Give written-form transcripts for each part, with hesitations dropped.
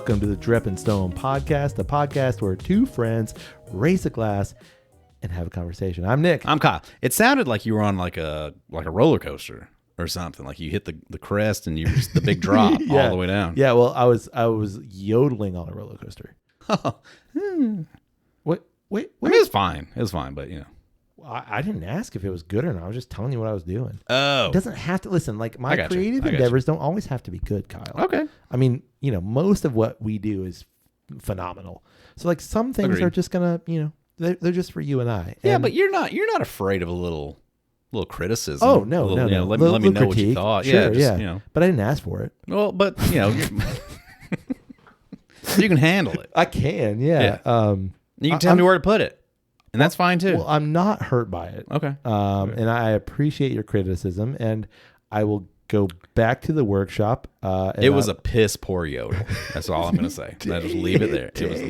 Welcome to the Drep and Stone podcast, the podcast where two friends raise a glass and have a conversation. I'm Nick. I'm Kyle. It sounded like you were on like a roller coaster or something. Like you hit the crest and you just the big drop all the way down. Yeah, well, I was yodeling on a roller coaster. Wait. I mean, it was fine. It was fine, but you know. I didn't ask if it was good or not. I was just telling you what I was doing. Oh. It doesn't have to, listen, like my creative endeavors don't always have to be good, Kyle. Okay. I mean, you know, most of what we do is phenomenal. So like some things are just going to, you know, they're just for you and I. Yeah, but you're not afraid of a little criticism. Oh, no. You know, let me know what you thought. Sure, yeah, you know. But I didn't ask for it. Well, but, you know, you can handle it. I can, yeah. You can tell me where to put it. And that's fine too. Well, I'm not hurt by it. Okay. And I appreciate your criticism, and I will go back to the workshop. It was a piss poor yodel. That's all I'm going to say. I just leave it there. It was,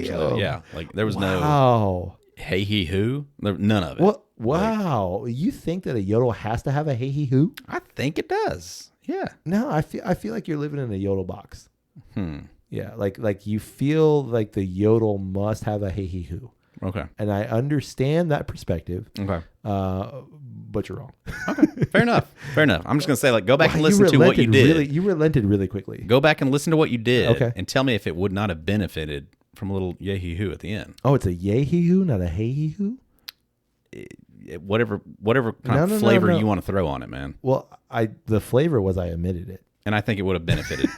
like there was no hey he who, none of it. What? Wow. Like, you think that a yodel has to have a hey he who? I think it does. Yeah. No, I feel like you're living in a yodel box. Yeah, like you feel like the yodel must have a hey he who. Okay. And I understand that perspective. Okay. But you're wrong. Okay. Fair enough. I'm just going to say, like, go back and listen to what you did. You relented really quickly. Go back and listen to what you did. Okay. And tell me if it would not have benefited from a little yay-hee-hoo at the end. Oh, it's a yay-hee-hoo, not a hey-hee-hoo? Whatever kind of flavor you want to throw on it, man. Well, the flavor was I omitted it. And I think it would have benefited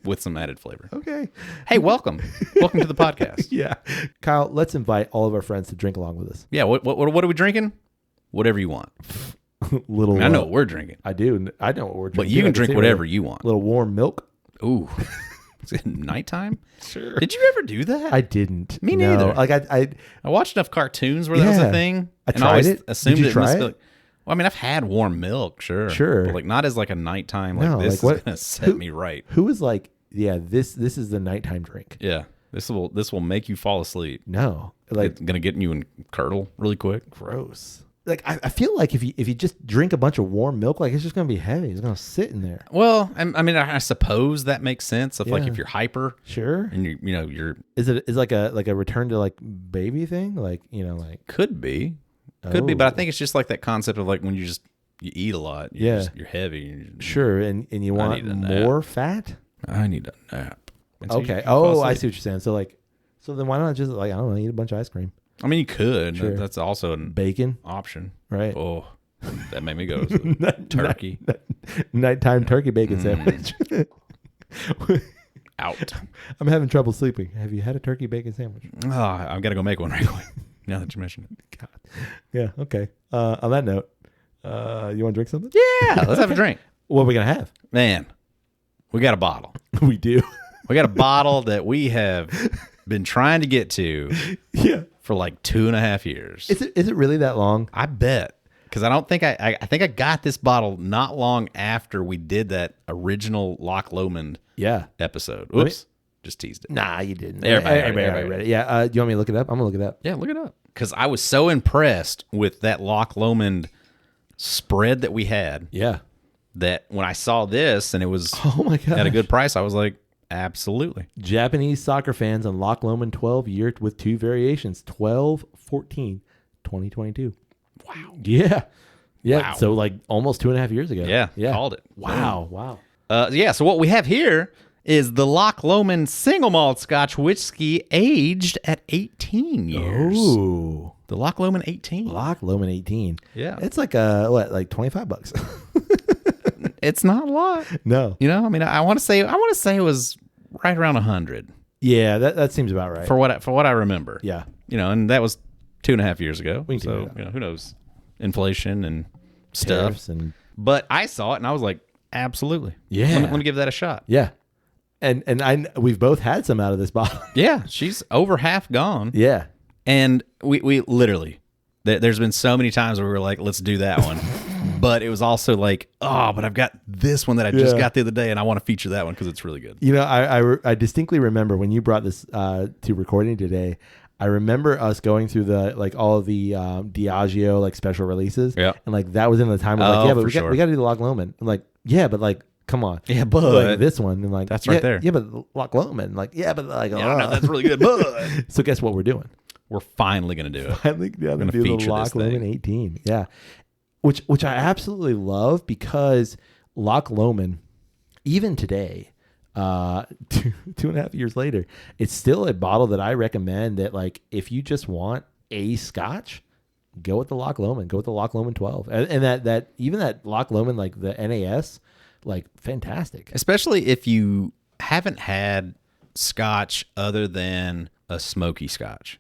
with some added flavor. Okay. Hey, welcome. Welcome to the podcast. Yeah. Kyle, let's invite all of our friends to drink along with us. Yeah. What are we drinking? Whatever you want. I know what we're drinking. I do. I know what we're drinking. But you can drink whatever you want. A little warm milk. Ooh. Is it nighttime? Sure. Did you ever do that? I didn't. Me neither. Like I watched enough cartoons where that was a thing. I tried it. Assumed Did you try it? Well, I mean, I've had warm milk, sure. But like not as like a nighttime. Like this is gonna set me right. Who was like, yeah, this is the nighttime drink. Yeah. This will make you fall asleep. No. Like it's gonna get you in curdle really quick. Gross. Like I feel like if you just drink a bunch of warm milk, like it's just gonna be heavy. It's gonna sit in there. Well, I mean, I suppose that makes sense. Like if you're hyper, sure, and you're is like a return to like baby thing, like like could be, but I think it's just like that concept of like when you eat a lot, you're heavy. Sure, and you want more fat. I need a nap. Okay. Oh, I see what you're saying. So then why not just like I don't know, eat a bunch of ice cream? I mean, you could. Sure. That's also a bacon option, right? Oh, that made me go turkey. Nighttime turkey bacon sandwich. Out. I'm having trouble sleeping. Have you had a turkey bacon sandwich? Oh, I've got to go make one right quick. Now that you mention it. God. Yeah. Okay. On that note, you want to drink something? Yeah. Let's have a drink. What are we gonna have? Man, we got a bottle. We do. We got a bottle that we have been trying to get to. Yeah. For like 2.5 years. Is it really that long? I bet. Because I don't think I think I got this bottle not long after we did that original Loch Lomond episode. Oops. Just teased it. Nah, you didn't. Everybody read it. Yeah. Do you want me to look it up? I'm going to look it up. Yeah, look it up. Because I was so impressed with that Loch Lomond spread that we had. Yeah. That when I saw this and it was at a good price, I was like, absolutely. Japanese soccer fans on Loch Lomond 12 year with two variations, 12-14, 2022. Wow. Yeah. Yeah. Wow. So like almost 2.5 years ago. Yeah. Called it. Wow. So what we have here is the Loch Lomond single malt Scotch whiskey aged at 18 years. Oh. The Loch Lomond 18. Loch Lomond 18. Yeah. It's like like $25. It's not a lot. No. You know, I mean, I want to say it was right around 100. Yeah, that seems about right. For what I remember. Yeah. You know, and that was 2.5 years ago. So, you know, who knows? Inflation and stuff. But I saw it and I was like, absolutely. Yeah. Let me give that a shot. Yeah. And we've both had some out of this bottle. Yeah. She's over half gone. Yeah. And we literally, there's been so many times where we were like, let's do that one. But it was also like, but I've got this one that I just got the other day, and I want to feature that one because it's really good. You know, I distinctly remember when you brought this to recording today. I remember us going through all of the Diageo special releases. Yeah. And that was in the time of we got to do the Loch Lomond. I'm like, yeah, but come on. Yeah, but like this one, and like that's right there. Yeah, but Loch Lomond, like but like no, that's really good. But so guess what we're doing? we're finally gonna do it. Finally, We're gonna do the feature Loch this thing. Lomond 18. Yeah, which I absolutely love because Loch Lomond, even today, 2.5 years later, it's still a bottle that I recommend. That like if you just want a Scotch, go with the Loch Lomond. Go with the Loch Lomond 12, and that even that Loch Lomond, like the NAS, like fantastic. Especially if you haven't had Scotch other than a smoky Scotch.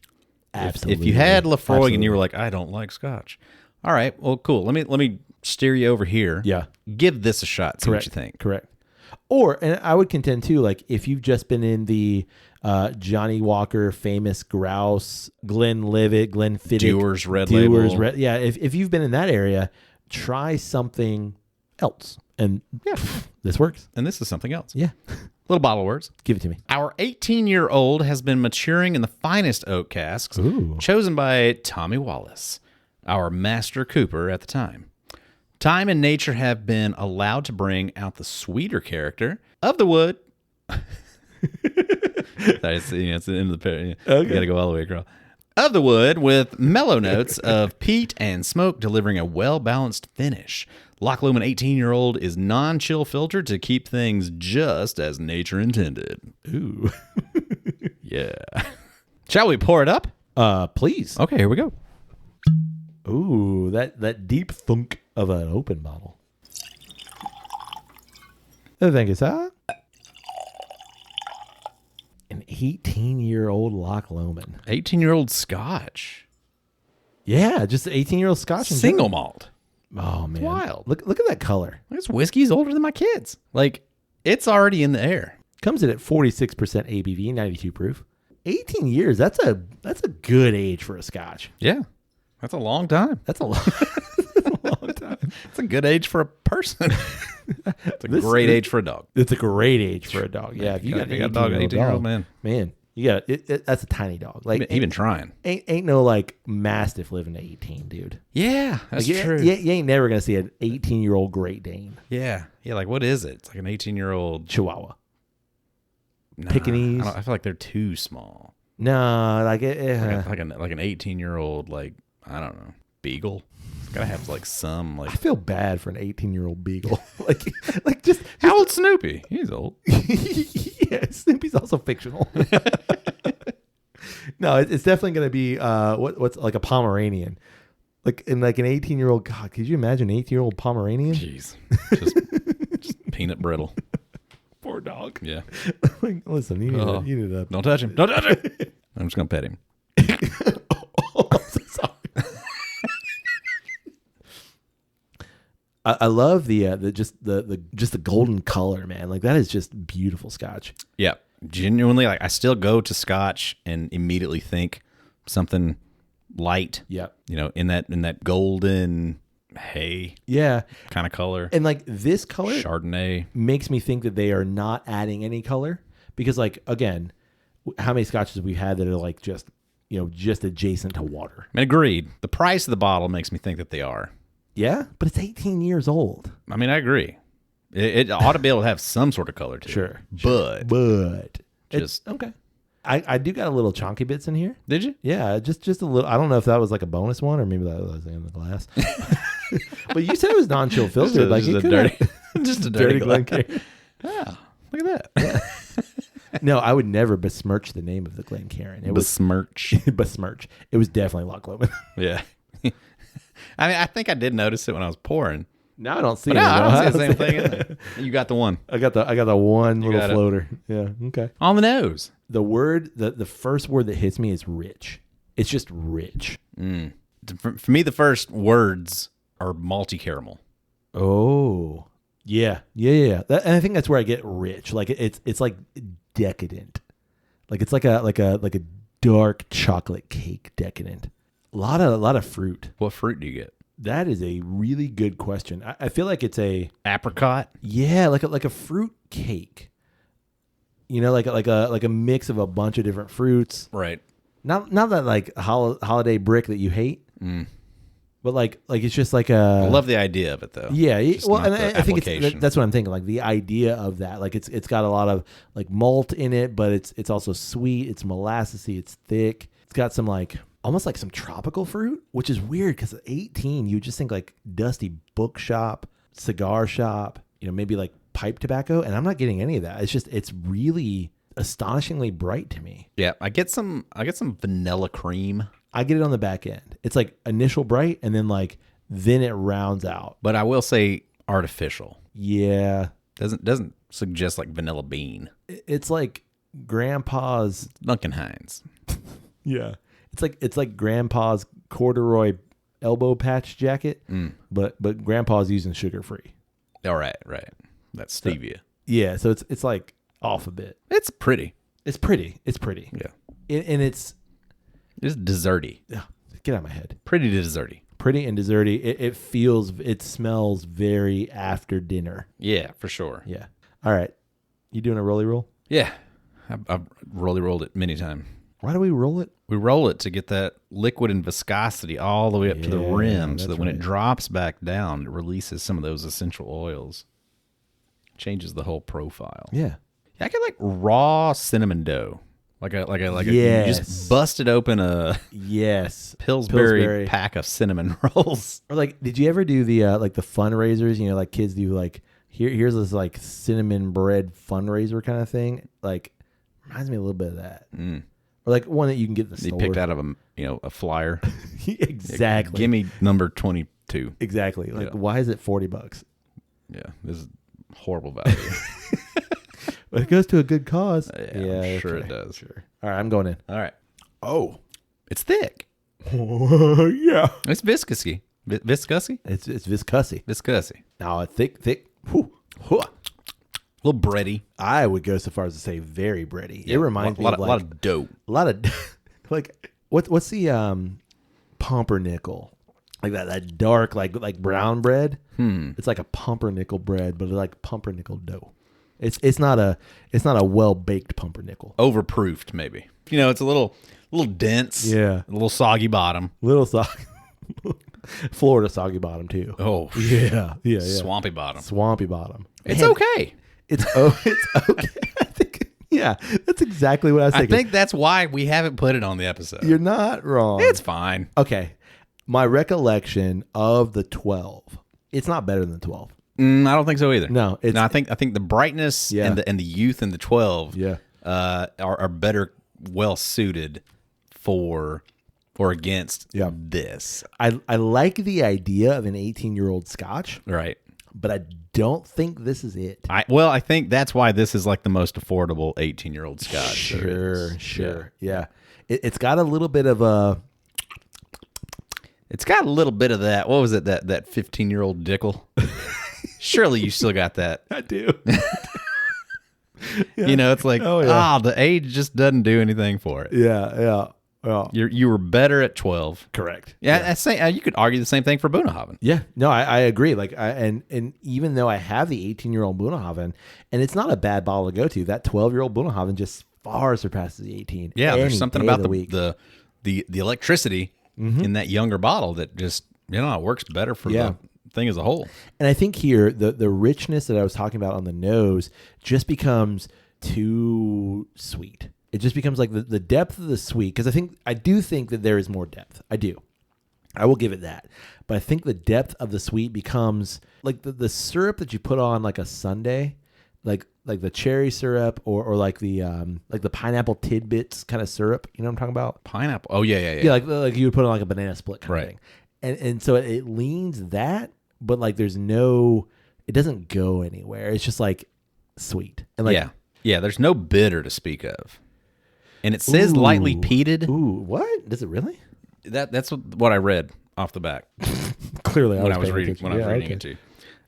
Absolutely. If you had Lefroy Absolutely. and you were like, I don't like Scotch. All right, well, cool. Let me steer you over here. Yeah. Give this a shot. See Correct. what you think. Correct. Or, and I would contend too, like if you've just been in the Johnny Walker, Famous Grouse, Glenlivet, Glenfiddich, Dewar's Red Label. Yeah, if you've been in that area, try something else. And yeah, this works. And this is something else. Yeah. Little bottle of words. Give it to me. Our 18-year-old has been maturing in the finest oak casks, Ooh. chosen by Tommy Wallace, our master cooper at the time. Time and nature have been allowed to bring out the sweeter character of the wood. Sorry, it's the end of the pair. Okay. You got to go all the way across. Of the wood with mellow notes of peat and smoke, delivering a well-balanced finish. Loch Lomond 18-year-old is non-chill filtered to keep things just as nature intended. Ooh. Yeah. Shall we pour it up? Please. Okay, here we go. Ooh, that deep thunk of an open bottle. Thank you, sir. An 18-year-old Loch Lomond. 18-year-old Scotch. Yeah, just an 18-year-old Scotch. in Single general. malt. Oh, man. wild. Look at that color. This whiskey's older than my kids. Like, it's already in the air. Comes in at 46% ABV, 92 proof. 18 years. That's a good age for a Scotch. Yeah. That's a long time. That's a long, that's a long time. It's a good age for a person. It's a great age for a dog. It's a great age for a dog. Yeah, if you got a dog, 18-year-old man. Man, you got that's a tiny dog. Like Even trying. ain't no like Mastiff living to 18, dude. Yeah, that's Like, true. You ain't never gonna see an 18-year-old Great Dane, Yeah. Yeah, like what is it? It's like an 18-year-old Chihuahua. Nah, Pekingese. I feel like they're too small. No, like Like an 18-year-old, like, I don't know, beagle. It's gotta have like some like. I feel bad for an 18-year-old beagle. like just How old's Snoopy? He's old. yeah, Snoopy's also fictional. No, it's definitely going to be what's like a Pomeranian, like an 18-year-old. God, could you imagine an 18-year-old Pomeranian? Jeez, just peanut brittle. Poor dog. Yeah. Like, listen, you need to. Don't touch him. Don't touch him. I'm just gonna pet him. Oh, I'm so sorry. I love the golden color, man. Like that is just beautiful Scotch. Yeah, genuinely. Like I still go to Scotch and immediately think something light. Yep. You know, in that golden hay Yeah. kind of color. And like this color Chardonnay makes me think that they are not adding any color because, like, again, how many Scotches we've had that are like just adjacent to water. I mean, agreed. The price of the bottle makes me think that they are. Yeah, but it's 18 years old. I mean, I agree. It ought to be able to have some sort of color to Sure. it. But just okay. I do got a little chonky bits in here. Did you? Yeah, just a little. I don't know if that was like a bonus one or maybe that was in the glass. But you said it was non-chill filtered. Like just it a could dirty, just a dirty glass. Glencairn. Oh, look at that. No, I would never besmirch the name of the Glencairn. It was Besmirch. besmirch. It was definitely Loch Lomond. Yeah. I mean, I think I did notice it when I was pouring. Now I don't see But it. no, I though. don't see the same thing in there. You got the one. I got the one little got it. floater. Yeah. Okay. On the nose. The first word that hits me is rich. It's just rich. For me, the first words are malty caramel. Oh. Yeah. And I think that's where I get rich. Like it's like decadent. Like it's like a dark chocolate cake decadent. A lot of fruit. What fruit do you get? That is a really good question. I feel like it's a Apricot? like a fruit cake. You know, like a mix of a bunch of different fruits. Right. Not that like holiday brick that you hate. But But like it's just like I love the idea of it though. Yeah, Just well, not and the I think application. that's what I'm thinking. Like the idea of that, like it's got a lot of like malt in it, but it's also sweet. It's molassesy. It's thick. It's got some like almost like some tropical fruit, which is weird because at 18 you just think like dusty bookshop, cigar shop, maybe like pipe tobacco, and I'm not getting any of that. It's really astonishingly bright to me. Yeah, I get some vanilla cream. I get it on the back end. It's like initial bright, and then it rounds out. But I will say artificial. Yeah, Doesn't suggest like vanilla bean. it's like grandpa's. Duncan Hines. Yeah, it's like grandpa's corduroy elbow patch jacket, but grandpa's using sugar free. All right. That's stevia. Yeah, so it's like off a bit. It's pretty. It's pretty. Yeah. And it's desserty. get out of my head. Pretty desserty. Pretty and desserty. It smells very after dinner. Yeah, for sure. Yeah. All right. You doing a rolly roll? Yeah. I've rolly rolled it many times. Why do we roll it? We roll it to get that liquid and viscosity all the way up to the rim so that when it drops back down, it releases some of those essential oils. Changes the whole profile. Yeah. I get like raw cinnamon dough. Like a Yes. you just busted open a Yes. Pillsbury pack of cinnamon rolls. Or like, did you ever do the like the fundraisers? Like kids do like here's this like cinnamon bread fundraiser kind of thing. Like reminds me a little bit of that. Or like one that you can get in the store. They picked out of a flyer. Exactly. Give me number 22. Exactly. Like why is it $40? Yeah, this is horrible value. But it goes to a good cause. Yeah, I'm sure it does. Sure. All right, I'm going in. All right. Oh. It's thick. Yeah. It's viscousy. Viscousy? It's viscousy. Viscousy. Now a thick. Whew. A little bready. I would go so far as to say very bready. Yeah, It reminds me of like a lot of dough. a lot of like what's the pumpernickel? Like that dark like brown bread. It's like a pumpernickel bread, but it's like pumpernickel dough. It's not a well baked pumpernickel. Overproofed, maybe. It's a little dense. Yeah. A little soggy bottom. Little soggy. Florida soggy bottom too. Oh, yeah. Swampy bottom. Swampy bottom. It's okay. It's okay. I think that's exactly what I was thinking. I think that's why we haven't put it on the episode. You're not wrong. It's fine. Okay. My recollection of the 12. It's not better than the 12. I don't think so either. No, I think the brightness and the youth in the 12 are better well suited for or against this. I like the idea of an 18-year-old Scotch, Right. but I don't think this is it. I think that's why this is like the most affordable 18-year-old Scotch. Sure. Yeah. It's got a little bit of a... It's got a little bit of that. What was it? That 15-year-old Dickel. Surely you still got that. I do. It's like, the age just doesn't do anything for it. Yeah. You were better at 12. Correct. Yeah. You could argue the same thing for Bunnahabhain. Yeah. No, I agree. Like, and even though I have the 18-year-old Bunnahabhain, and it's not a bad bottle to go to, that 12-year-old Bunnahabhain just far surpasses the 18. Yeah, there's something about the the electricity in that younger bottle that just it works better for the thing as a whole. And I think here the richness that I was talking about on the nose just becomes too sweet. It just becomes like the depth of the sweet, because I do think that there is more depth. I do. I will give it that. But I think the depth of the sweet becomes like the syrup that you put on like a sundae, like the cherry syrup or like the pineapple tidbits kind of syrup. You know what I'm talking about? Pineapple. Oh yeah. Yeah, like you would put on like a banana split kind of Right. thing. And so it leans that, but like it doesn't go anywhere. It's just like sweet. And like yeah. There's no bitter to speak of, and it says lightly peated. Ooh, what? Does it really? That's what I read off the back. Clearly, when I was reading it too.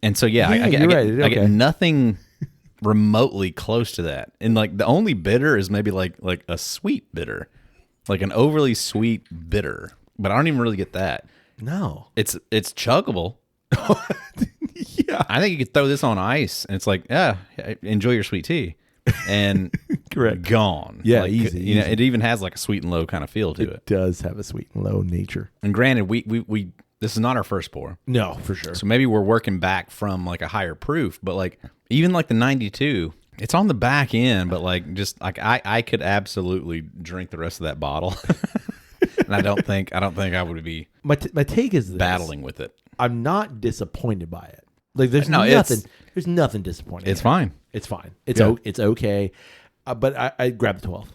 And so I you're right. get nothing remotely close to that. And like the only bitter is maybe like a sweet bitter, like an overly sweet bitter. But I don't even really get that. No, it's chuggable. Yeah, I think you could throw this on ice, and it's like, enjoy your sweet tea, and correct, gone. Yeah, like, easy. It even has like a sweet and low kind of feel to it. It does have a sweet and low nature. And granted, we This is not our first pour. No, for sure. So maybe we're working back from like a higher proof, but like even like the 92, it's on the back end, but like just like I could absolutely drink the rest of that bottle. And I don't think I would be My take is this. battling with it. I'm not disappointed by it. Like there's No, there's nothing disappointing. It's fine. It's fine. It's Yeah. it's okay. But I grabbed the 12.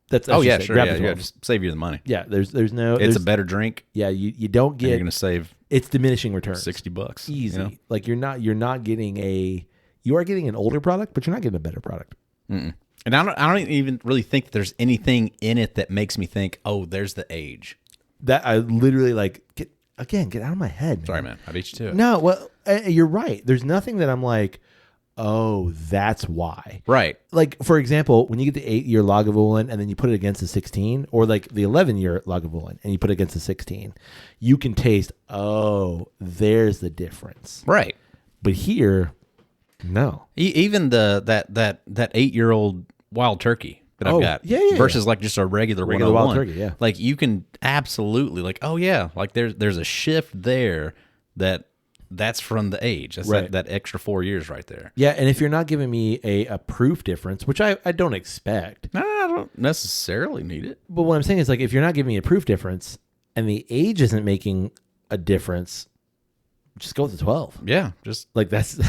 That's Oh yeah, just it. sure. Grab Yeah, the yeah, 12. just save you the money. Yeah, there's no. It's a better drink. Yeah, you don't And you're get. going to save It's diminishing returns. $60. Easy. You know? Like you're not getting you are getting an older product, but you're not getting a better product. Mm-mm. And I don't even really think there's anything in it that makes me think, oh, there's the age. That I literally like get out of my head. Man. Sorry, man. I beat you to it. No, well, you're right. There's nothing that I'm like, oh, that's why. Right. Like, for example, when you get the 8-year Lagavulin and then you put it against the 16, or like the 11-year Lagavulin and you put it against the 16, you can taste, oh, there's the difference. Right. But here, no. Even that 8-year-old wild turkey that I've got versus like just a regular wild 101. turkey, yeah. Like you can absolutely like, oh yeah, like there's a shift there that's from the age. That's Right. that extra 4 years right there. Yeah, and if you're not giving me a proof difference, which I don't expect, No, I don't necessarily need it. but what I'm saying is like if you're not giving me a proof difference and the age isn't making a difference, just go with the 12. Yeah, just Like that's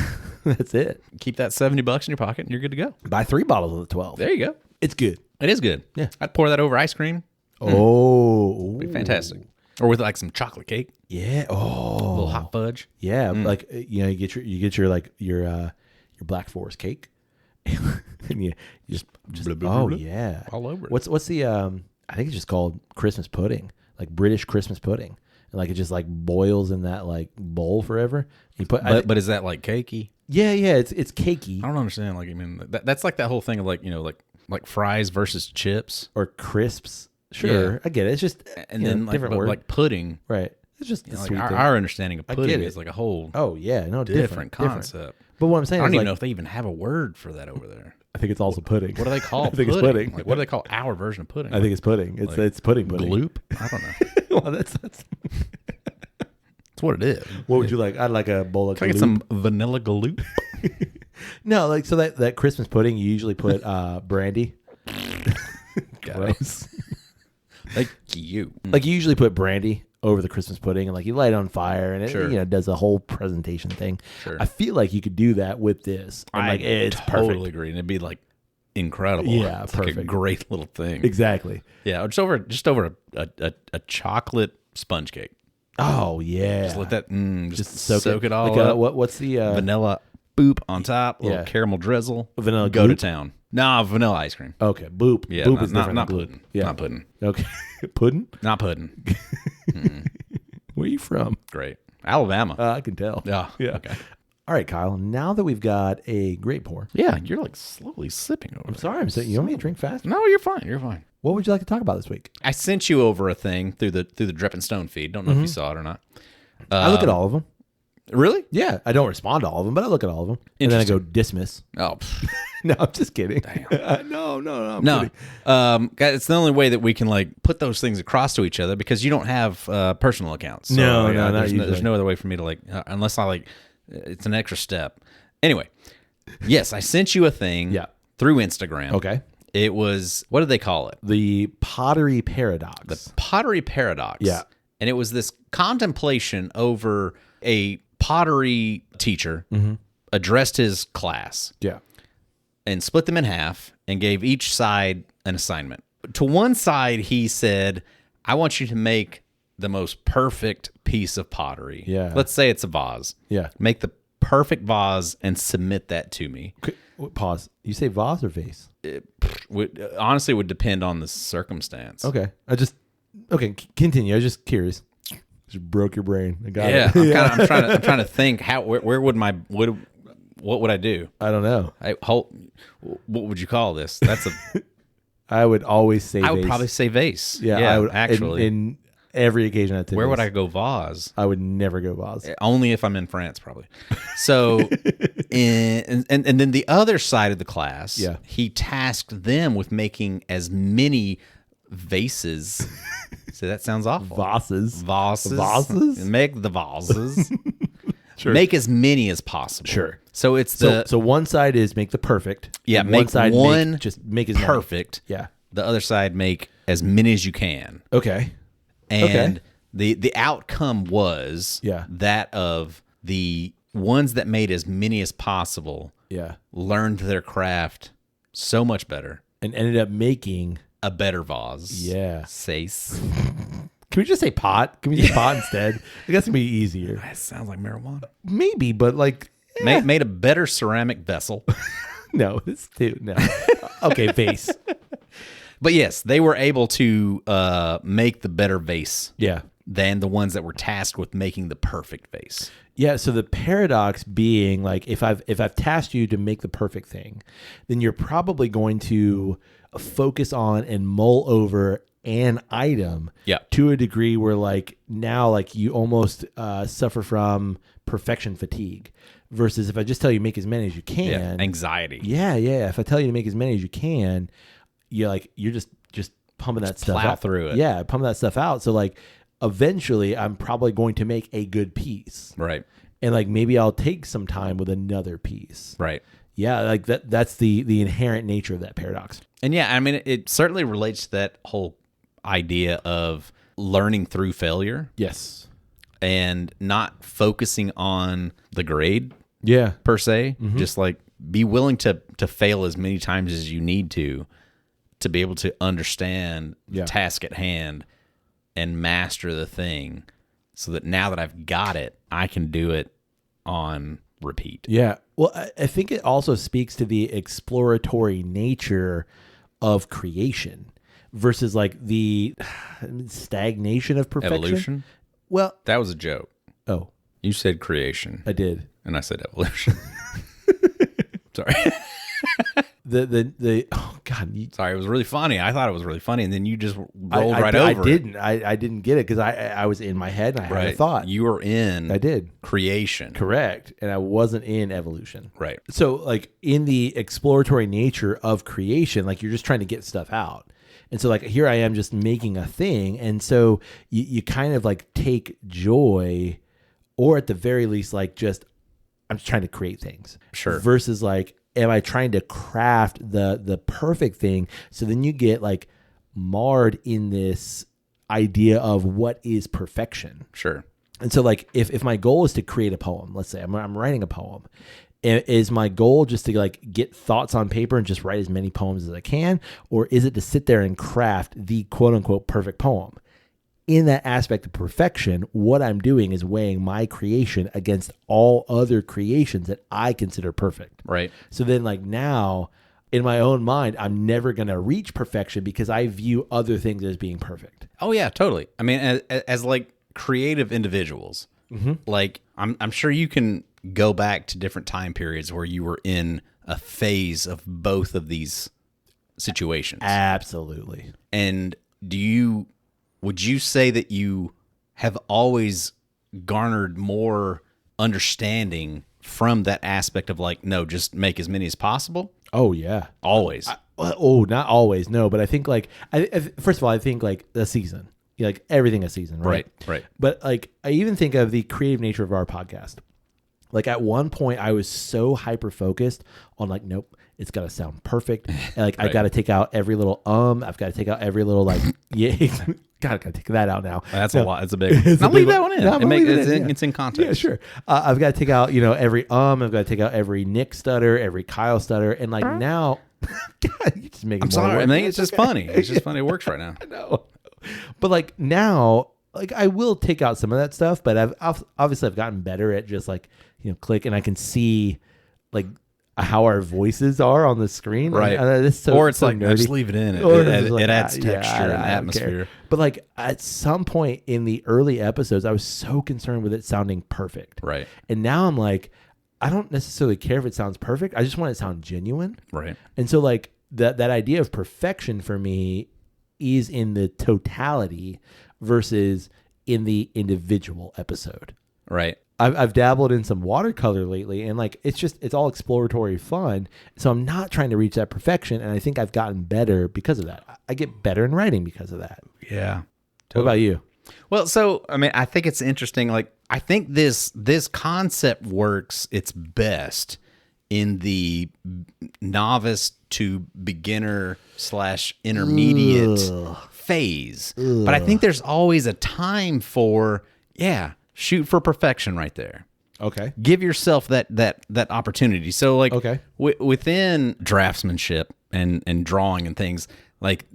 that's it. keep that $70 in your pocket and you're good to go. Buy 3 bottles of the 12. There you go. It's good. It is good. Yeah. I'd pour that over ice cream. Oh, Be fantastic. Or with like some chocolate cake, Yeah. a little Oh, hot fudge. yeah. Like you get your like your Black Forest cake, and you just Blah, blah, blah, blah. yeah, All over it. What's the I think it's just called Christmas pudding, like British Christmas pudding, and like it just like boils in that like bowl forever. You put But is that like cakey? yeah, it's cakey I don't understand. Like, I mean, that's like that whole thing of like, you know, like fries versus chips, or crisps. Sure, Yeah. I get it. It's just and then like, different but word, like pudding. right? It's just You the know, like sweet thing. our understanding of get pudding it. is like a whole Oh yeah, no, different concept. But what I'm I saying don't is even like, know if they even have a word for that over there. I think it's also pudding. What do they call I think it's pudding? pudding. Like, what do they call our version of pudding? I think it's pudding. It's Like it's pudding. gloop. I don't know. Well, that's That's what it is. what would you like? I'd like a bowl of Can I get gloop. some vanilla gloop? No, like so that Christmas pudding you usually put brandy. Gross. Thank you. Like you usually put brandy over the Christmas pudding and like you light it on fire and it Sure. does a whole presentation thing. Sure. I feel like you could do that with this. And like it's totally perfect. agree. And it'd be like incredible. Yeah, It's like a perfect. great little thing. Exactly. Yeah, just over a chocolate sponge cake. Oh yeah. Just let that just soak it all like up. what's the Vanilla boop on top, little Yeah. caramel drizzle. Vanilla go to gloop? town. Nah, vanilla ice cream. Okay, boop. Yeah, boop not, is not, different not than gloop. pudding. Yeah. Not pudding. Okay. Pudding? Not pudding. Where are you from? Great. Alabama. I can tell. Yeah. Yeah. Okay. All right, Kyle. Now that we've got a great pour. Yeah, you're like slowly sipping over. I'm sorry. I'm saying you want me to drink fast? No, you're fine. You're fine. What would you like to talk about this week? I sent you over a thing through the Drippin' Stone feed. Don't know if you saw it or not. I look at all of them. Really? Yeah, I don't respond to all of them, but I look at all of them, and then I go dismiss. Oh, No, I'm just kidding. No, I'm no. kidding. Guys, it's the only way that we can like put those things across to each other because you don't have personal accounts. So, No, yeah, not there's usually. no other way for me to like unless I like it's an extra step. Anyway, yes, I sent you a thing. Yeah. Through Instagram. Okay. It was what did they call it? The Pottery Paradox. The Pottery Paradox. Yeah. And it was this contemplation over a pottery teacher addressed his class Yeah. and split them in half and gave each side an assignment. To one side, he said, I want you to make the most perfect piece of pottery. Yeah. Let's say it's a vase. Yeah. Make the perfect vase and submit that to me. Pause. You say vase or vase? Honestly, it would depend on the circumstance. Okay. Continue. I was just curious. Just broke your brain. I got Yeah, it. I'm trying to think where would what would I do? I don't know. What would you call this? That's a. I would always say I would vase. probably say vase. Yeah, I would actually. in every occasion I'd say Where would vase. I go vase? I would never go vase. Only if I'm in France, probably. So, and then the other side of the class, Yeah. he tasked them with making as many vases So that sounds awful. Vases. Vases. Make the vases. Sure. Make as many as possible. Sure. So it's So one side is make the perfect. Yeah, and make one side one just make as many. perfect. Yeah. The other side make as many as you can. Okay. And the outcome was Yeah. that of the ones that made as many as possible Yeah. learned their craft so much better. And ended up making A better vase. Yeah. Sace. Can we just say pot? Can we say pot instead? I guess it'd be easier. That sounds like marijuana. Maybe, but like Made a better ceramic vessel. no, it's too no. Okay, vase. But yes, they were able to make the better vase Yeah. than the ones that were tasked with making the perfect vase. Yeah, so the paradox being like if I've tasked you to make the perfect thing, then you're probably going to focus on and mull over an item to a degree where like now like you almost suffer from perfection fatigue versus if I just tell you make as many as you can. Anxiety. Yeah. If I tell you to make as many as you can, you're just pumping that stuff plow out through it. Yeah, pumping that stuff out. So like eventually I'm probably going to make a good piece. Right. And like maybe I'll take some time with another piece. Right. Yeah, like that's the inherent nature of that paradox. And yeah, I mean, it certainly relates to that whole idea of learning through failure. Yes. And not focusing on the grade Yeah. per se. Just like be willing to fail as many times as you need to be able to understand the task at hand and master the thing so that now that I've got it, I can do it on repeat. Yeah. Well, I think it also speaks to the exploratory nature of creation versus like the stagnation of perfection. Evolution? Well, That was a joke. oh, You said creation, I did. and I said evolution. Sorry. The oh god, Sorry, it was really funny. I thought it was really funny, and then you just rolled I over didn't. I didn't get it because I was in my head and I had a thought. You were in I did. creation. Correct. And I wasn't in evolution. Right. So like in the exploratory nature of creation, like you're just trying to get stuff out. And so like here I am just making a thing. And so you kind of like take joy or at the very least, like just I'm just trying to create things. Sure. Versus like, am I trying to craft the perfect thing? So then you get like marred in this idea of what is perfection. Sure. And so like if my goal is to create a poem, let's say I'm writing a poem, is my goal just to like get thoughts on paper and just write as many poems as I can? Or is it to sit there and craft the quote unquote perfect poem? In that aspect of perfection, what I'm doing is weighing my creation against all other creations that I consider perfect. Right. So then like now in my own mind, I'm never going to reach perfection because I view other things as being perfect. Oh yeah, totally. I mean, as like creative individuals, like I'm sure you can go back to different time periods where you were in a phase of both of these situations. Absolutely. And would you say that you have always garnered more understanding from that aspect of like, no, just make as many as possible? Oh yeah. Always. Not always. No, but I think like, first of all, I think like the season, like everything a season, right? Right. But like, I even think of the creative nature of our podcast. Like at one point I was so hyper focused on like, nope, it's got to sound perfect. And like, I got to take out every little, I've got to take out every little like, yeah, God, I got to take that out now. That's a lot. That's a big, I'll leave that one in. No, It's in context. Yeah, sure. I've got to take out, every, I've got to take out every Nick stutter, every Kyle stutter. And like now, God, you just make it I'm sorry. work. I mean, it's just funny. It's just funny. It works right now. I know. But like now, like I will take out some of that stuff, but I've obviously gotten better at just like, click and I can see like how our voices are on the screen. Right. Or it's so like, no, just leave it in. It adds texture and atmosphere. But like at some point in the early episodes, I was so concerned with it sounding perfect. Right. And now I'm like, I don't necessarily care if it sounds perfect. I just want it to sound genuine. Right. And so like that idea of perfection for me is in the totality versus in the individual episode. Right. I've dabbled in some watercolor lately and like it's all exploratory fun. So I'm not trying to reach that perfection, and I think I've gotten better because of that. I get better in writing because of that. Yeah. What about you? Well, so I mean, I think it's interesting. Like, I think this concept works its best in the novice to beginner / intermediate phase. But I think there's always a time for shoot for perfection right there. Okay. Give yourself that opportunity. So like within draftsmanship and drawing and things, like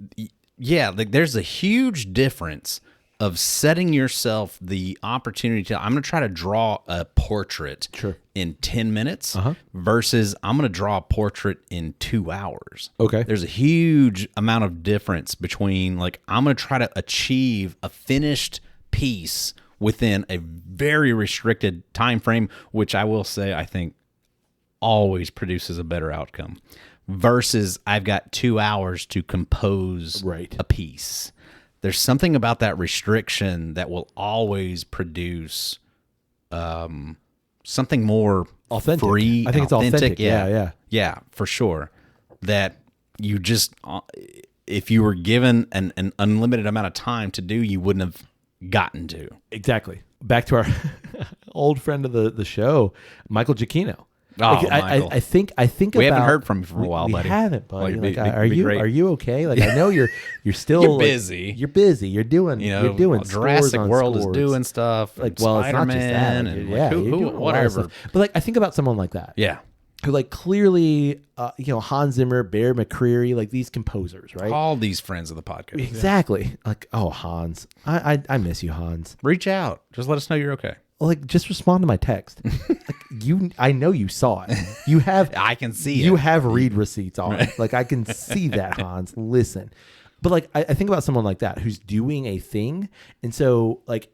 there's a huge difference of setting yourself the opportunity to, I'm going to try to draw a portrait in 10 minutes versus I'm going to draw a portrait in 2 hours. Okay. There's a huge amount of difference between, like, I'm going to try to achieve a finished piece within a very restricted time frame, which I will say I think always produces a better outcome, versus I've got 2 hours to compose a piece. There's something about that restriction that will always produce something more authentic. free. I think it's authentic. Yeah, for sure. That you just, if you were given an unlimited amount of time to do, you wouldn't have gotten to. Exactly. Back to our old friend of the show, Michael Giacchino. Oh, Michael. I think we about, haven't heard from you for a while, we buddy. haven't, buddy. Well, are you okay? Like, I know you're still you're busy. You're busy. You're doing Jurassic World is doing stuff. Like, well, it's not just that. And who whatever. But like, I think about someone like that. Yeah. Who, like, clearly, Hans Zimmer, Bear McCreary, like these composers, right? All these friends of the podcast. Exactly. Like, oh, Hans, I miss you, Hans. Reach out. Just let us know you're okay. Like, just respond to my text. Like, I know you saw it. You have. I can see you it. have read receipts on it. Like, I can see that, Hans. Listen, but like, I think about someone like that who's doing a thing, and so like,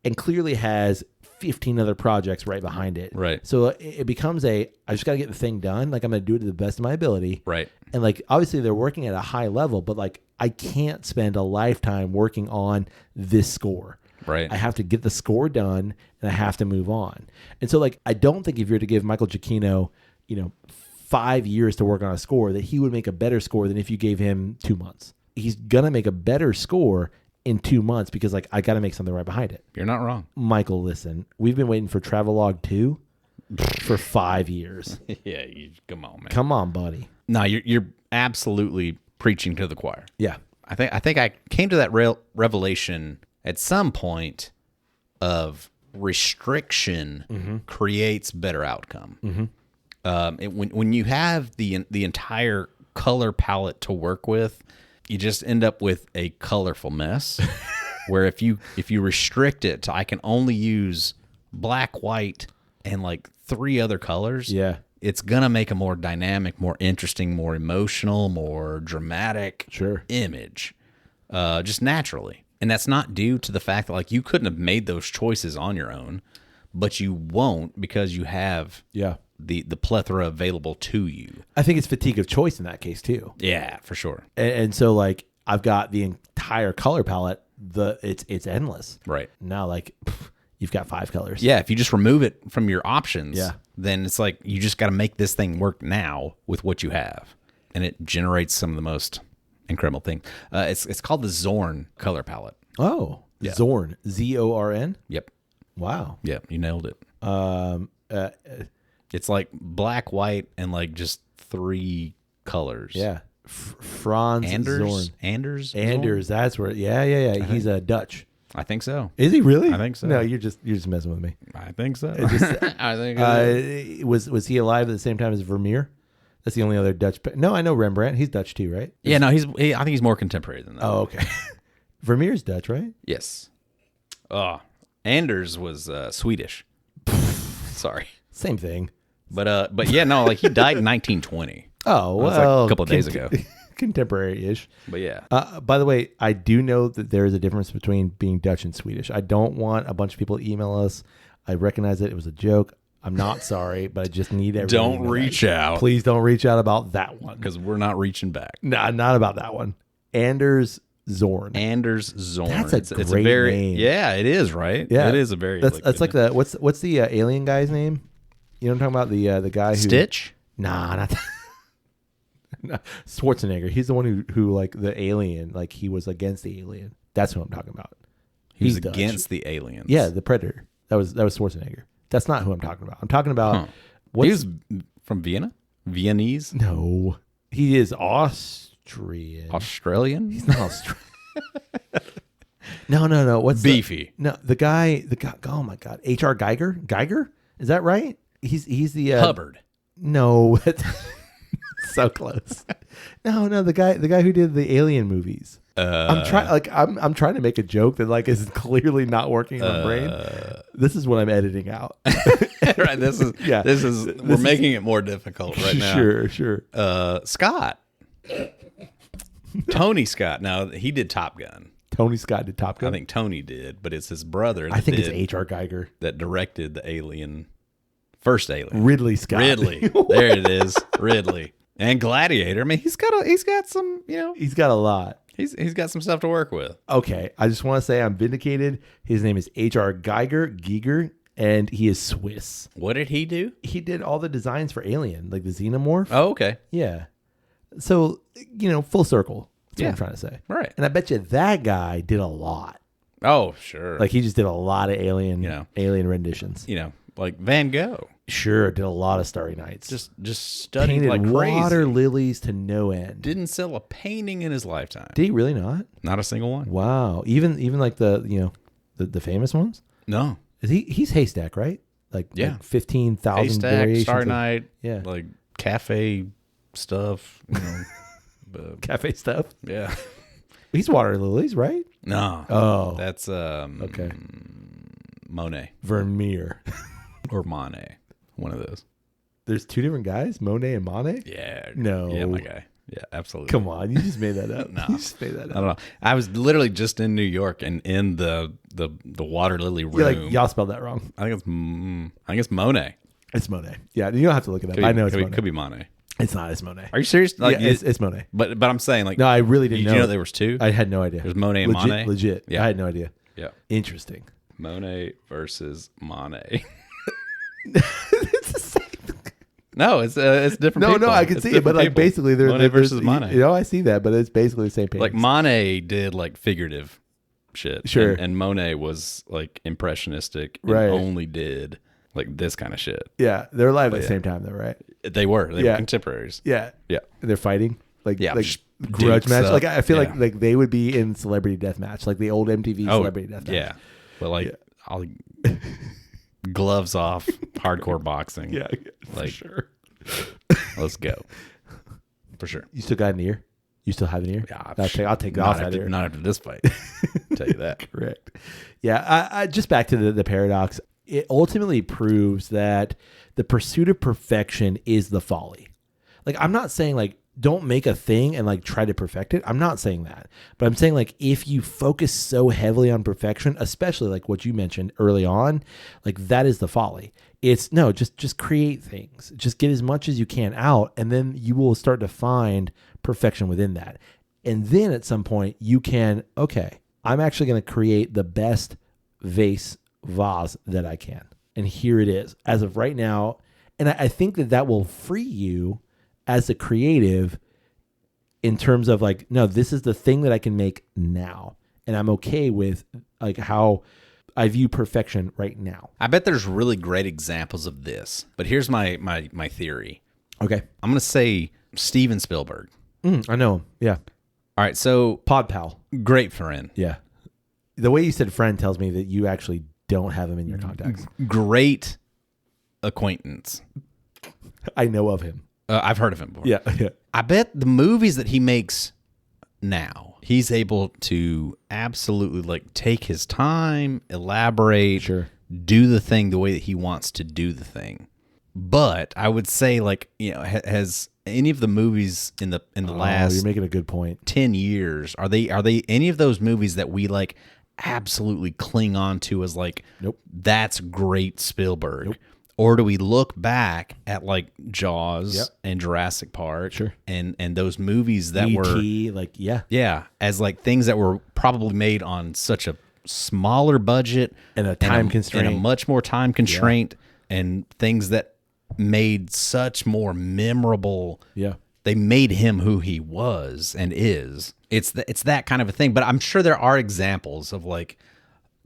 and clearly has 15 other projects right behind it. Right. So it becomes I just got to get the thing done. Like, I'm going to do it to the best of my ability. Right. And like, obviously they're working at a high level, but like, I can't spend a lifetime working on this score. Right. I have to get the score done and I have to move on. And so like, I don't think if you were to give Michael Giacchino, 5 years to work on a score, that he would make a better score than if you gave him 2 months. He's going to make a better score in 2 months because like, I got to make something right behind it. You're not wrong. Michael, listen, we've been waiting for Travelogue 2 for 5 years. Yeah. Come on, man. Come on, buddy. No, you're absolutely preaching to the choir. Yeah. I think I came to that revelation at some point of restriction creates better outcome. When you have the entire color palette to work with, you just end up with a colorful mess. Where if you restrict it to, I can only use black, white, and like 3 other colors. Yeah. It's going to make a more dynamic, more interesting, more emotional, more dramatic image, just naturally. And that's not due to the fact that like you couldn't have made those choices on your own, but you won't because you have the plethora available to you. I think it's fatigue of choice in that case too. Yeah, for sure. And so like, I've got the entire color palette. It's endless. Right. Now, like, you've got 5 colors. Yeah, if you just remove it from your options, then it's like you just got to make this thing work now with what you have. And it generates some of the most incredible things. It's called the Zorn color palette. Oh, yeah. Zorn. Zorn? Yep. Wow. Yeah, you nailed it. It's like black, white, and like just 3 colors. Yeah. Franz Zorn. Anders, that's where. Yeah. He's a Dutch. I think so. Is he really? I think so. No, you're just messing with me. I think so. I think was he alive at the same time as Vermeer? That's the only other Dutch. No, I know Rembrandt. He's Dutch too, right? Yeah, no, I think he's more contemporary than that. Oh, okay. Vermeer's Dutch, right? Yes. Oh, Anders was Swedish. Sorry. Same thing. But yeah, no, like he died in 1920. Oh, well, like a couple of days ago. Contemporary-ish. But yeah. By the way, I do know that there is a difference between being Dutch and Swedish. I don't want a bunch of people to email us. I recognize it. It was a joke. I'm not sorry, but I just need everyone. Don't reach out. Please don't reach out about that one. Because we're not reaching back. Nah, not about that one. Anders Zorn. Anders Zorn. That's it's great a very name. Yeah, it is, right? Yeah. It is a very That's like the what's the alien guy's name? You know what I'm talking about? The guy who Stitch? Nah, not that. Schwarzenegger. He's the one who like the alien, like he was against the alien. That's what I'm talking about. He's Dutch. against the aliens. Yeah, the Predator. That was Schwarzenegger. That's not who I'm talking about. I'm talking about He was from Vienna? Viennese? No, he is Austrian. Australian? He's not Australian. No. What's Beefy. the guy. Oh my God, H.R. Geiger. Geiger, is that right? He's the Hubbard. No, so close. No, the guy who did the Alien movies. I'm trying to make a joke that like is clearly not working in my brain. This is what I'm editing out. Right. We're making it more difficult right now. Sure. Scott. Tony Scott. Now he did Top Gun. Tony Scott did Top Gun. I think Tony did, but it's his brother. I think it's H.R. Geiger that directed the Alien, first Alien. Ridley Scott. Ridley. There it is. Ridley. And Gladiator. I mean, he's got some, he's got a lot. He's got some stuff to work with. Okay, I just want to say I'm vindicated. His name is H.R. Geiger, and he is Swiss. What did he do? He did all the designs for Alien, like the Xenomorph. Oh, okay. Yeah. So, full circle. That's what I'm trying to say. Right. And I bet you that guy did a lot. Oh, sure. Like he just did a lot of alien renditions. Like Van Gogh. Sure, did a lot of Starry Nights. Just studied painted like crazy. Water lilies to no end. Didn't sell a painting in his lifetime. Did he really not? Not a single one. Wow. Even like the famous ones? No. He's Haystack, right? Like 15,000 Haystack, variations. Starry Night. Yeah. Like cafe stuff. Cafe stuff. Yeah. He's water lilies, right? No. Oh. That's okay. Monet. Vermeer. Or Manet. One of those. There's two different guys, Monet and Manet? Yeah. No. Yeah, my guy. Yeah, absolutely. Come on, you just made that up. No. You just made that up. I don't know. I was literally just in New York and in the water lily room. You're like, y'all spelled that wrong. I think it's Monet. It's Monet. Yeah, you don't have to look it up. I know it's Monet. Could be Monet. It's not. It's Monet. Are you serious? Like, yeah, it's Monet. But I'm saying like no, I really didn't know. Did you know there was two? I had no idea. There's Monet and Manet. Legit. Yeah. I had no idea. Yeah. Interesting. Monet versus Manet. It's the same. No, it's different. No, people. I can It's see it, but like people. basically they're Monet versus Manet. I see that, but it's basically the same painting. Like Manet did like figurative shit, sure, and Monet was like impressionistic, and right? Only did like this kind of shit. Yeah, they're alive at the same time, though, right? They were contemporaries. Yeah, yeah, and they're fighting like grudge dukes match. up. Like I feel like they would be in Celebrity Deathmatch, like the old MTV Celebrity Deathmatch. Yeah, but like I'll gloves off, hardcore boxing. Yeah, like for sure. Let's go for sure. You still got an ear? You still have an ear? Yeah, I'll take off that ear. Not after this fight. I'll tell you that. Correct. Yeah. I just back to the paradox. It ultimately proves that the pursuit of perfection is the folly. Like I'm not saying like don't make a thing and like try to perfect it. I'm not saying that, but I'm saying like if you focus so heavily on perfection, especially like what you mentioned early on, like that is the folly. It's no, just create things. Just get as much as you can out, and then you will start to find perfection within that. And then at some point you can, okay, I'm actually going to create the best vase that I can. And here it is as of right now. And I think that will free you as a creative in terms of like, no, this is the thing that I can make now. And I'm okay with like how I view perfection right now. I bet there's really great examples of this, but here's my theory. Okay. I'm going to say Steven Spielberg. I know him. Yeah. All right. So Pod Pal. Great friend. Yeah. The way you said friend tells me that you actually don't have him in your contacts. Great acquaintance. I know of him. I've heard of him before. Yeah. I bet the movies that he makes now, he's able to absolutely like take his time, elaborate, do the thing the way that he wants to do the thing. But I would say like, has any of the movies in the last you're making a good point. 10 years, are they any of those movies that we like absolutely cling on to as like, nope, that's great Spielberg? Nope. Or do we look back at like Jaws and Jurassic Park and those movies that E.T., were like as like things that were probably made on such a smaller budget and a time constraint and a much more time constraint and things that made such more memorable. Yeah. They made him who he was and is. It's that kind of a thing. But I'm sure there are examples of like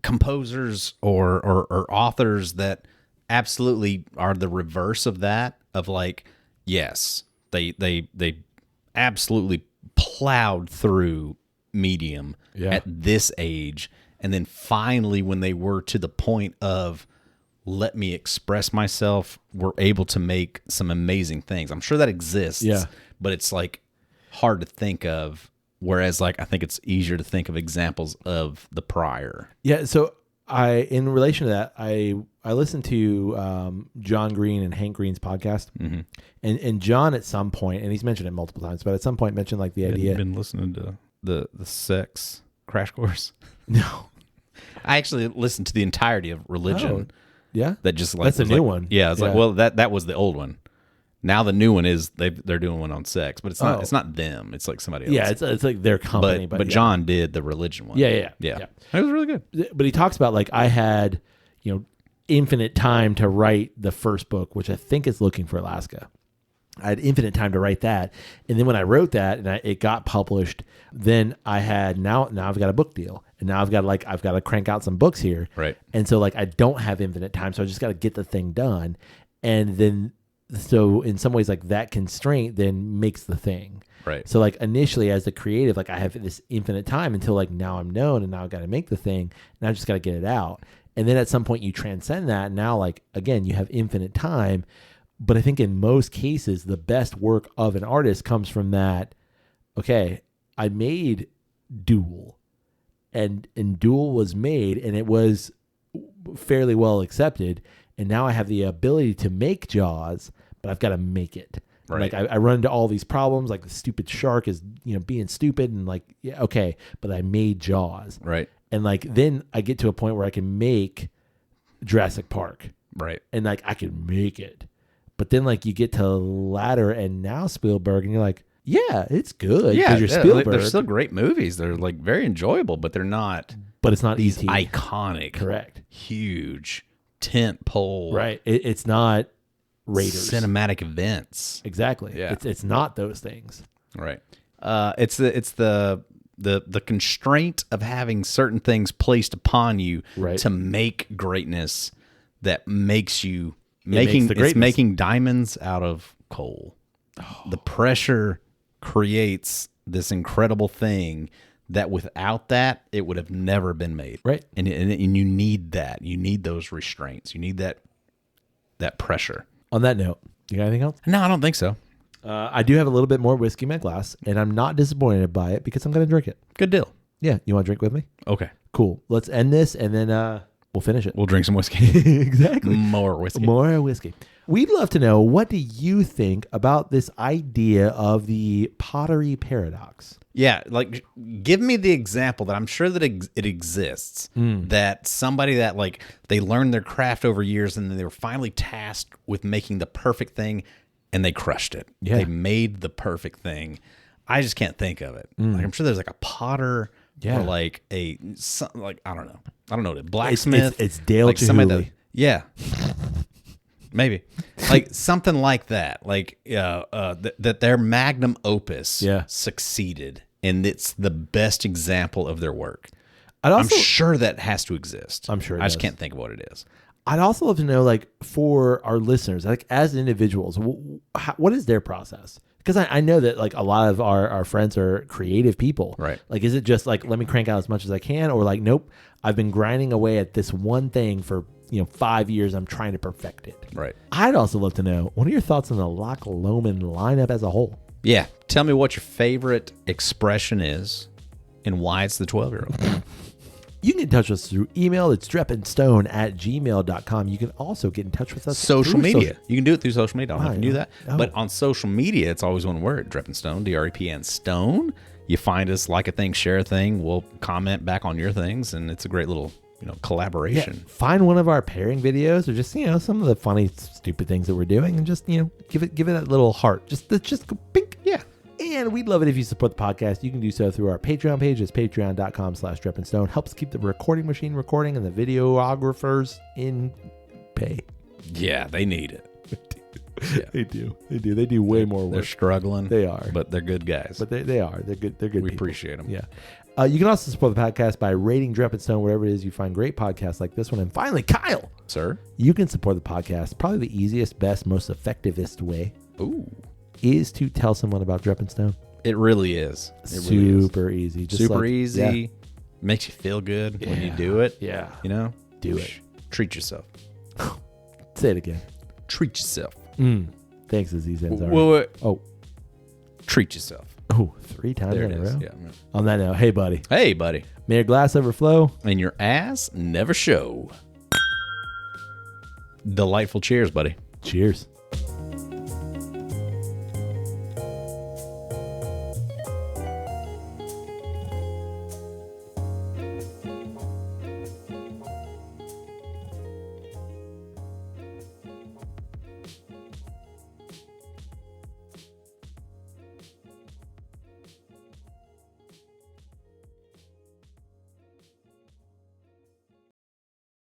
composers or authors that absolutely are the reverse of that, of like, yes, they absolutely plowed through medium at this age, and then finally when they were to the point of let me express myself, were able to make some amazing things. I'm sure that exists, but it's like hard to think of. Whereas, like, I think it's easier to think of examples of the prior. Yeah. So in relation to that, I listened to John Green and Hank Green's podcast, and John at some point, and he's mentioned it multiple times, but at some point mentioned like the idea. You've been listening to the sex crash course? No, I actually listened to the entirety of Religion. Oh, yeah, that just like that's a new one. Yeah, it's like, well, that was the old one. Now the new one is they're doing one on sex, but it's not it's not them. It's like somebody else. Yeah, it's like their company. But John did the Religion one. Yeah. It was really good. But he talks about like I had infinite time to write the first book, which I think is Looking for Alaska. I had infinite time to write that, and then when I wrote that and it got published, then I had now I've got a book deal, and now I've got to crank out some books here, right? And so like I don't have infinite time, so I just got to get the thing done, and then. So in some ways, like that constraint then makes the thing. Right. So like initially as the creative, like I have this infinite time until like now I'm known and now I've got to make the thing and I just got to get it out. And then at some point you transcend that. And now like, again, you have infinite time. But I think in most cases, the best work of an artist comes from that. Okay, I made Duel and Duel was made and it was fairly well accepted. And now I have the ability to make Jaws, but I've got to make it. Right. Like I run into all these problems, like the stupid shark is, being stupid and like, yeah, okay, but I made Jaws. Right. And like, then I get to a point where I can make Jurassic Park. Right. And like, I can make it. But then like you get to Ladder and now Spielberg and you're like, yeah, it's good. Yeah. You're Spielberg. They're still great movies. They're like very enjoyable, but they're not. But it's not these ET. iconic. Correct. Huge tent pole. Right. It's not Raiders. Cinematic events. Exactly. Yeah. It's not those things. Right. It's the constraint of having certain things placed upon you to make greatness that makes you making diamonds out of coal. Oh. The pressure creates this incredible thing that without that it would have never been made. Right. And you need that. You need those restraints. You need that pressure. On that note, you got anything else? No, I don't think so. I do have a little bit more whiskey in my glass, and I'm not disappointed by it because I'm going to drink it. Good deal. Yeah. You want to drink with me? Okay. Cool. Let's end this, and then we'll finish it. We'll drink some whiskey. Exactly. More whiskey. More whiskey. We'd love to know, what do you think about this idea of the pottery paradox? Yeah, like give me the example that I'm sure that it exists, that somebody that like they learned their craft over years and then they were finally tasked with making the perfect thing and they crushed it. Yeah. They made the perfect thing. I just can't think of it. Like I'm sure there's like a potter or like I don't know, a blacksmith. It's Dale like Chihuly. Yeah. Maybe like something like that, like that their magnum opus succeeded, and it's the best example of their work. I'm sure that has to exist. I'm sure. I just can't think of what it is. I'd also love to know, like, for our listeners, like as individuals, what is their process? Because I know that like a lot of our friends are creative people. Right. Like, is it just like, let me crank out as much as I can? Or like, nope, I've been grinding away at this one thing for 5 years. I'm trying to perfect it. Right. I'd also love to know, what are your thoughts on the Loch Lomond lineup as a whole? Yeah. Tell me what your favorite expression is and why it's the 12-year-old. You can get in touch with us through email. It's drepandstone@gmail.com. You can also get in touch with us social media. You can do it through social media. I don't know if you can do that. Oh. But on social media, it's always one word, Drep and Stone, DREPN Stone. You find us, like a thing, share a thing. We'll comment back on your things, and it's a great little collaboration. Yeah, find one of our pairing videos or just some of the funny, stupid things that we're doing, and just give it that little heart. Just go pink. Yeah. And we'd love it if you support the podcast. You can do so through our Patreon page. It's patreon.com/drepandstone. Helps keep the recording machine recording and the videographers in pay. Yeah, they need it. Yeah. They do. They do way more work. They're struggling. They are. But they're good guys. But they are. They're good. They're good. We people. appreciate them. Yeah. You can also support the podcast by rating Drep and Stone wherever it is you find great podcasts like this one. And finally, Kyle, Sir? you can support the podcast. Probably the easiest, best, most effectivest way is to tell someone about Drep and Stone. It really is. Super easy. Just super easy. Yeah. Makes you feel good when you do it. Yeah. You know? Do it. Treat yourself. Say it again. Treat yourself. Thanks, Aziz Ansari. Wait. Oh. Treat yourself. Oh, 3 times There in it a is. row. Yeah. On that note, hey, buddy. Hey, buddy. May your glass overflow. And your ass never show. Delightful cheers, buddy. Cheers.